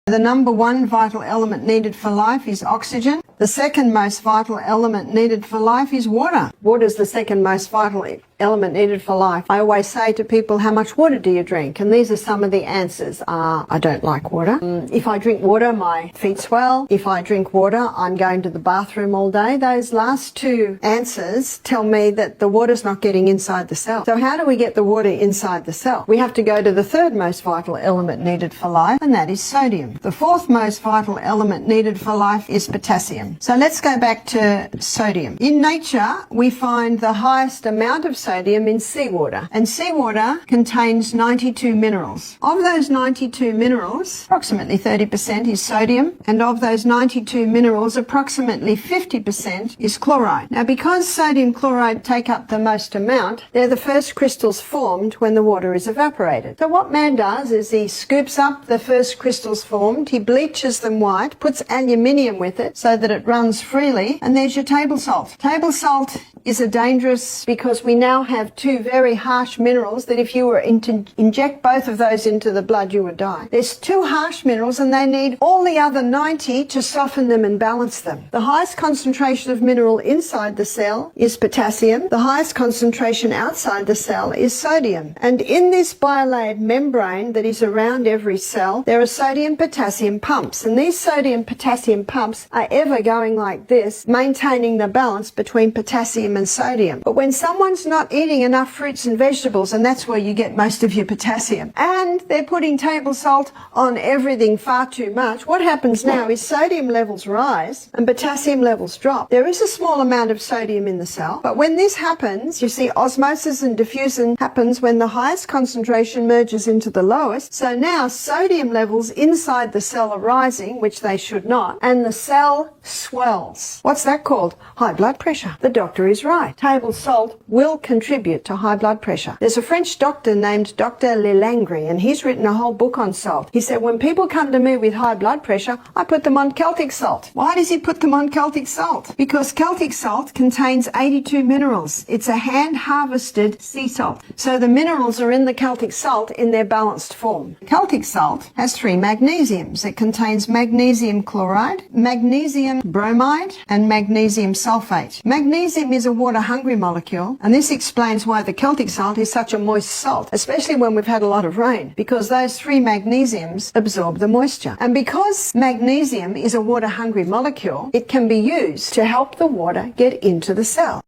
The number one vital element needed for life is oxygen. The second most vital element needed for life is water. Water is the second most vital element needed for life. I always say to people, how much water do you drink? And these are some of the answers. I don't like water. If I drink water, my feet swell. If I drink water, I'm going to the bathroom all day. Those last two answers tell me that the water's not getting inside the cell. So how do we get the water inside the cell? We have to go to the third most vital element needed for life, and that is sodium. The fourth most vital element needed for life is potassium. So let's go back to sodium. In nature, we find the highest amount of sodium in seawater, and seawater contains 92 minerals. Of those 92 minerals, approximately 30% is sodium, and of those 92 minerals, approximately 50% is chloride. Now, because sodium chloride take up the most amount, they're the first crystals formed when the water is evaporated. So what man does is he scoops up the first crystals formed, he bleaches them white, puts aluminium with it so that it runs freely, and there's your table salt. Table salt is a dangerous because we now have two very harsh minerals that if you were to inject both of those into the blood, you would die. There's two harsh minerals and they need all the other 90 to soften them and balance them. The highest concentration of mineral inside the cell is potassium. The highest concentration outside the cell is sodium. And in this bilayered membrane that is around every cell, there are sodium-potassium pumps. And these sodium-potassium pumps are ever going like this, maintaining the balance between potassium and sodium. But when someone's not eating enough fruits and vegetables, and that's where you get most of your potassium, and they're putting table salt on everything far too much, what happens now is sodium levels rise and potassium levels drop. There is a small amount of sodium in the cell, but when this happens, you see osmosis and diffusion happens when the highest concentration merges into the lowest. So now sodium levels inside the cell are rising, which they should not, and the cell swells. What's that called? High blood pressure. The doctor is right. Table salt will contribute to high blood pressure. There's a French doctor named Dr. Lelangre, and he's written a whole book on salt. He said, when people come to me with high blood pressure, I put them on Celtic salt. Why does he put them on Celtic salt? Because Celtic salt contains 82 minerals. It's a hand-harvested sea salt. So the minerals are in the Celtic salt in their balanced form. Celtic salt has 3 magnesiums. It contains magnesium chloride, magnesium bromide, and magnesium sulfate. Magnesium is a water-hungry molecule, and this explains why the Celtic salt is such a moist salt, especially when we've had a lot of rain, because those 3 magnesiums absorb the moisture. And because magnesium is a water-hungry molecule, it can be used to help the water get into the cell.